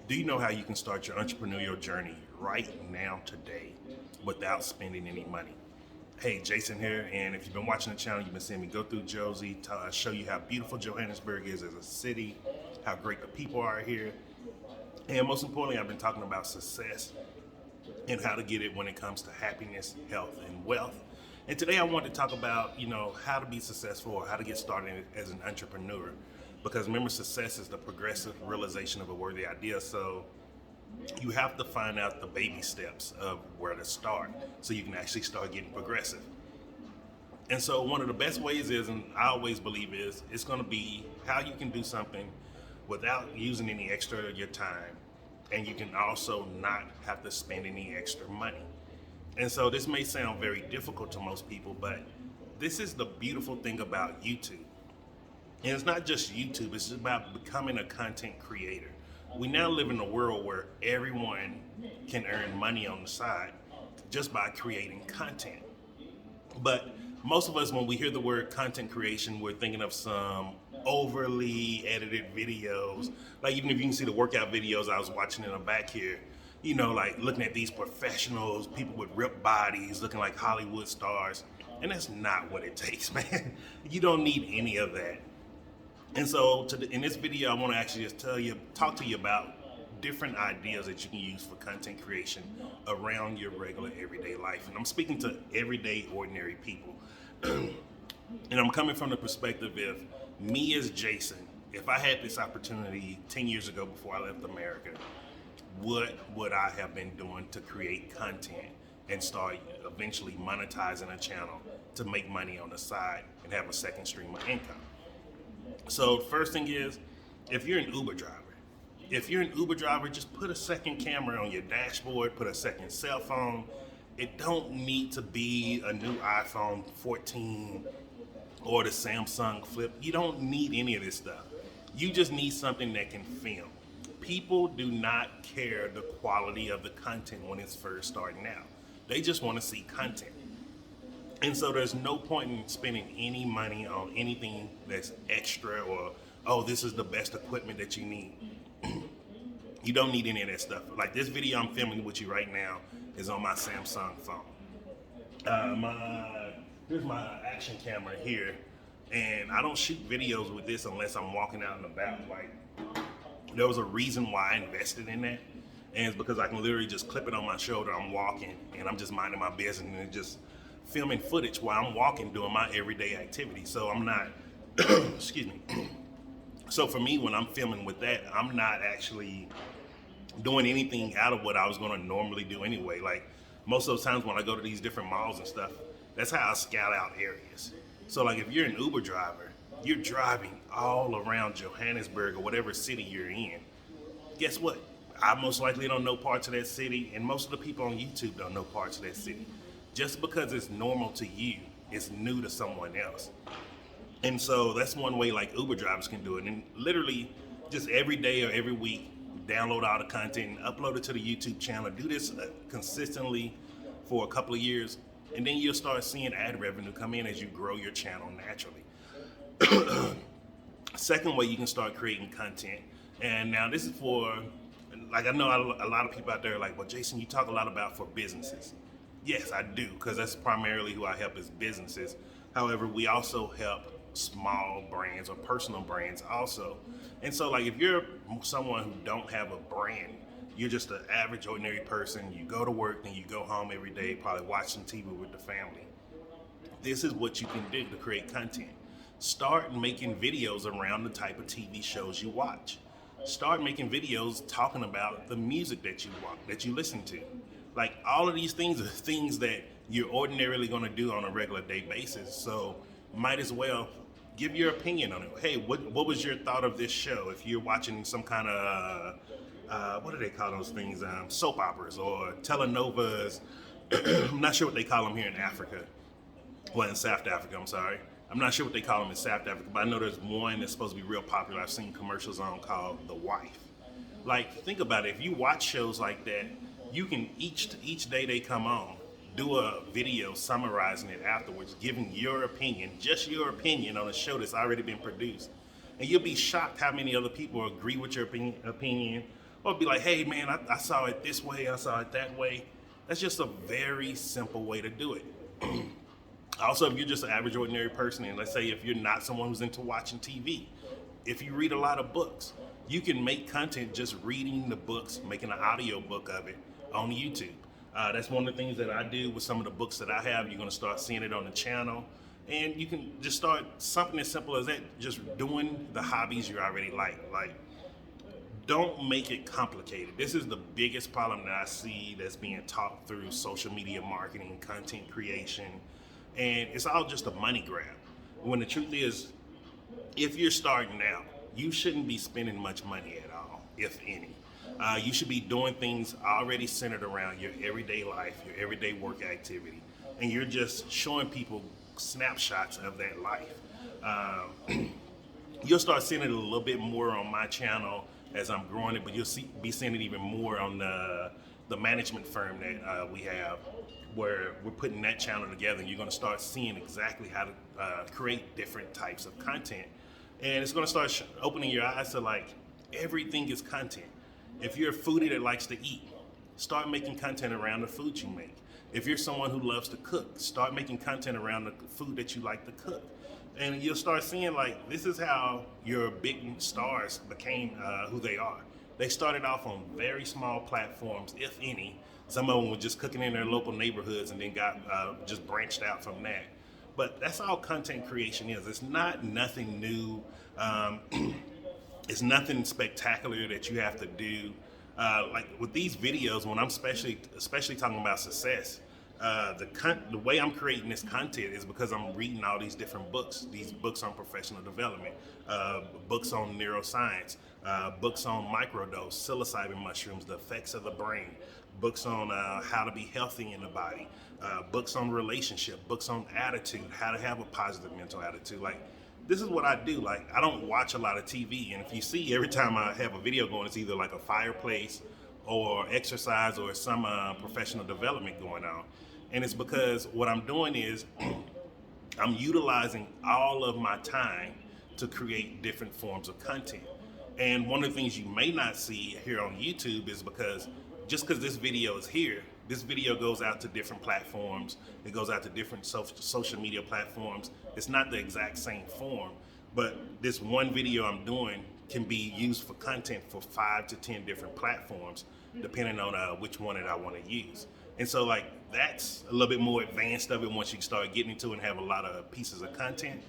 Do you know how you can start your entrepreneurial journey right now, today, without spending any money? Hey, Jason here, and if you've been watching the channel, you've been seeing me go through Josie, show you how beautiful Johannesburg is as a city, how great the people are here, and most importantly, I've been talking about success and how to get it when it comes to happiness, health, and wealth. And today I want to talk about, how to be successful or how to get started as an entrepreneur. Because remember, success is the progressive realization of a worthy idea. So you have to find out the baby steps of where to start so you can actually start getting progressive. And so one of the best ways is, and I always believe is, it's going to be how you can do something without using any extra of your time, and you can also not have to spend any extra money. And so this may sound very difficult to most people, but this is the beautiful thing about YouTube. And it's not just YouTube, it's about becoming a content creator. We now live in a world where everyone can earn money on the side just by creating content. But most of us, when we hear the word content creation, we're thinking of some overly edited videos. Like, even if you can see the workout videos I was watching in the back here, like looking at these professionals, people with ripped bodies, looking like Hollywood stars. And that's not what it takes, man. You don't need any of that. And so in this video, I want to actually just talk to you about different ideas that you can use for content creation around your regular everyday life. And I'm speaking to everyday, ordinary people. And I'm coming from the perspective of me as Jason. If I had this opportunity 10 years ago before I left America, what would I have been doing to create content and start eventually monetizing a channel to make money on the side and have a second stream of income? So first thing is, if you're an Uber driver, just put a second camera on your dashboard, put a second cell phone. It don't need to be a new iPhone 14 or the Samsung Flip. You don't need any of this stuff. You just need something that can film. People do not care the quality of the content when it's first starting out. They just want to see content. And so there's no point in spending any money on anything that's extra or, oh, this is the best equipment that you need. You don't need any of that stuff. Like this video I'm filming with you right now is on my Samsung phone. Here's my action camera here. And I don't shoot videos with this unless I'm walking out and about. Like, there was a reason why I invested in that. And it's because I can literally just clip it on my shoulder. I'm walking and I'm just minding my business and just filming footage while I'm walking doing my everyday activity. So I'm not, excuse me. So for me, when I'm filming with that, I'm not actually doing anything out of what I was going to normally do anyway. Like most of those times when I go to these different malls and stuff, that's how I scout out areas. So like if you're an Uber driver, you're driving all around Johannesburg or whatever city you're in. Guess what? I most likely don't know parts of that city, and most of the people on YouTube don't know parts of that city. Just because it's normal to you, it's new to someone else. And so that's one way like Uber drivers can do it. And literally just every day or every week, download all the content and upload it to the YouTube channel. Do this consistently for a couple of years, and then you'll start seeing ad revenue come in as you grow your channel naturally. Second way you can start creating content, and now this is for, like, I know a lot of people out there are like, well, Jason, you talk a lot about for businesses. Yes, I do, because that's primarily who I help is businesses. However, we also help small brands or personal brands also. And so like if you're someone who don't have a brand, you're just an average ordinary person, you go to work and you go home every day, probably watch some TV with the family. This is what you can do to create content. Start making videos around the type of TV shows you watch. Start making videos talking about the music that you watch, that you listen to. Like all of these things are things that you're ordinarily going to do on a regular day basis. So might as well give your opinion on it. Hey, what was your thought of this show? If you're watching some kind of, what do they call those things? Soap operas or telenovas. I'm not sure what they call them here in Africa. Well, in South Africa, I'm sorry. I'm not sure what they call them in South Africa, but I know there's one that's supposed to be real popular. I've seen commercials on called The Wife. Like, think about it. If you watch shows like that, you can each day they come on, do a video summarizing it afterwards, giving your opinion, just your opinion on a show that's already been produced. And you'll be shocked how many other people agree with your opinion or be like, hey man, I saw it this way, I saw it that way. That's just a very simple way to do it. Also, if you're just an average, ordinary person, and let's say if you're not someone who's into watching TV, if you read a lot of books, you can make content just reading the books, making an audio book of it on YouTube. That's one of the things that I do with some of the books that I have. You're going to start seeing it on the channel. And you can just start something as simple as that, just doing the hobbies you already like. Like, don't make it complicated. This is the biggest problem that I see that's being taught through social media marketing, content creation, and it's all just a money grab. When the truth is, if you're starting out, you shouldn't be spending much money at all, if any. You should be doing things already centered around your everyday life, your everyday work activity, and you're just showing people snapshots of that life. You'll start seeing it a little bit more on my channel as I'm growing it, but you'll be seeing it even more on the management firm that we have, where we're putting that channel together, and you're going to start seeing exactly how to create different types of content. And it's going to start opening your eyes to, like, everything is content. If you're a foodie that likes to eat, start making content around the food you make. If you're someone who loves to cook, start making content around the food that you like to cook. And you'll start seeing, like, this is how your big stars became who they are. They started off on very small platforms, if any. Some of them were just cooking in their local neighborhoods and then got just branched out from that. But that's all content creation is. It's not nothing new. It's nothing spectacular that you have to do. Like with these videos, when I'm especially talking about success, the way I'm creating this content is because I'm reading all these different books. These books on professional development, books on neuroscience, books on microdose, psilocybin mushrooms, the effects of the brain, books on how to be healthy in the body, books on relationship, books on attitude, how to have a positive mental attitude. Like, this is what I do. Like, I don't watch a lot of TV, and if you see, every time I have a video going, it's either like a fireplace or exercise or some professional development going on. And it's because what I'm doing is I'm utilizing all of my time to create different forms of content. And one of the things you may not see here on YouTube is because just because this video is here, this video goes out to different platforms. It goes out to different social media platforms. It's not the exact same form, but this one video I'm doing can be used for content for 5 to 10 different platforms, depending on which one that I want to use. And so, like, that's a little bit more advanced of it once you start getting into it and have a lot of pieces of content.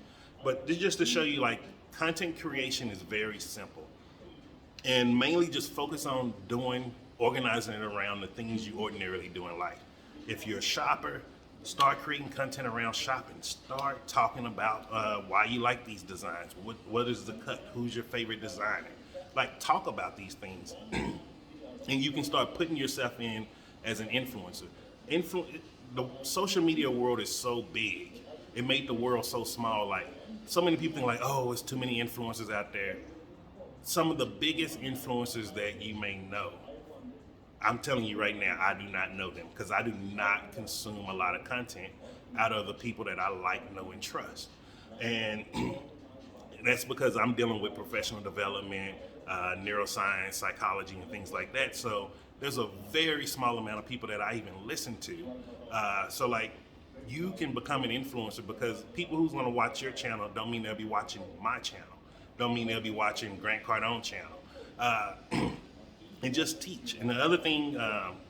But just to show you, like, content creation is very simple. And mainly just focus on organizing it around the things you ordinarily do in life. If you're a shopper, start creating content around shopping. Start talking about why you like these designs. What is the cut? Who's your favorite designer? Like, talk about these things. And you can start putting yourself in as an influencer. The social media world is so big. It made the world so small. Like, so many people think like, oh, it's too many influencers out there. Some of the biggest influencers that you may know, I'm telling you right now, I do not know them because I do not consume a lot of content out of the people that I like, know, and trust. And that's because I'm dealing with professional development, neuroscience, psychology, and things like that. So there's a very small amount of people that I even listen to. So, like, you can become an influencer because people who's going to watch your channel don't mean they'll be watching my channel. Don't mean they'll be watching Grant Cardone's channel. And just teach. And the other thing,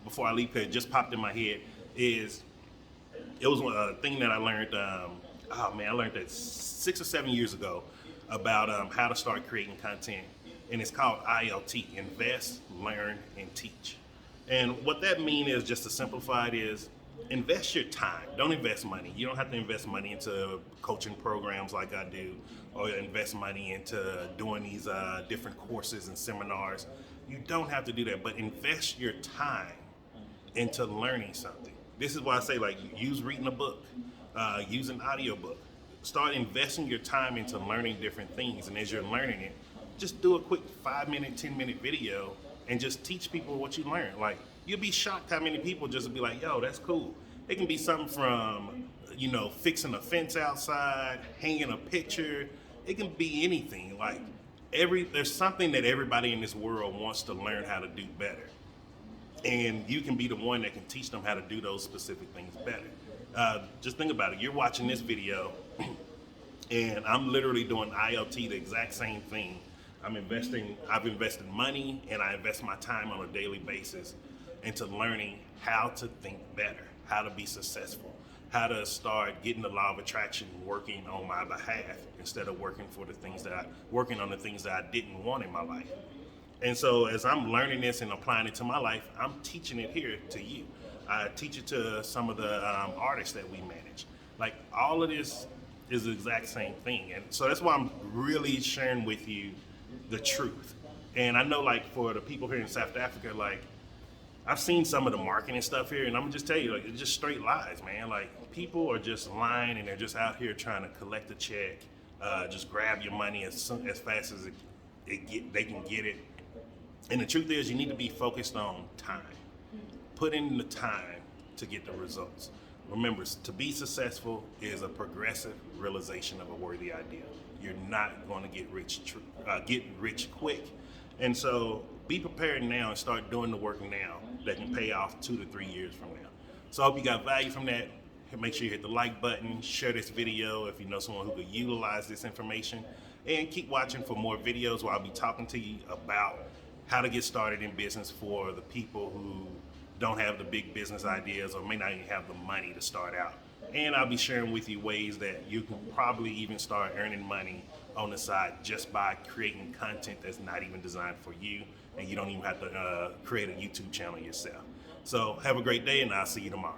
before I leave, because it just popped in my head, is it was a thing that I learned, I learned that 6 or 7 years ago about how to start creating content. And it's called ILT, Invest, Learn, and Teach. And what that means is, just to simplify it, is invest your time. Don't invest money. You don't have to invest money into coaching programs like I do, or invest money into doing these different courses and seminars. You don't have to do that, but invest your time into learning something. This is why I say, like, use reading a book, use an audiobook. Start investing your time into learning different things, and as you're learning it, just do a quick 5-minute, 10-minute video and just teach people what you learned. Like, you'll be shocked how many people just be like, yo, that's cool. It can be something from, fixing a fence outside, hanging a picture. It can be anything. Like, There's something that everybody in this world wants to learn how to do better, and you can be the one that can teach them how to do those specific things better. Just think about it. You're watching this video, and I'm literally doing IoT, the exact same thing. I've invested money, and I invest my time on a daily basis into learning how to think better, how to be successful, how to start getting the law of attraction working on my behalf instead of working on the things that I didn't want in my life. And so as I'm learning this and applying it to my life, I'm teaching it here to you. I teach it to some of the artists that we manage. Like, all of this is the exact same thing. And so that's why I'm really sharing with you the truth. And I know, like, for the people here in South Africa, like, I've seen some of the marketing stuff here, and I'm gonna just tell you, like, it's just straight lies, man. Like, people are just lying, and they're just out here trying to collect a check, just grab your money as fast as they can get it. And the truth is, you need to be focused on time. Put in the time to get the results. Remember, to be successful is a progressive realization of a worthy ideal. You're not going to get rich quick. And so be prepared now and start doing the work now that can pay off 2 to 3 years from now. So I hope you got value from that. Make sure you hit the like button, share this video if you know someone who could utilize this information, and keep watching for more videos where I'll be talking to you about how to get started in business for the people who don't have the big business ideas or may not even have the money to start out. And I'll be sharing with you ways that you can probably even start earning money on the side just by creating content that's not even designed for you, and you don't even have to create a YouTube channel yourself. So have a great day, and I'll see you tomorrow.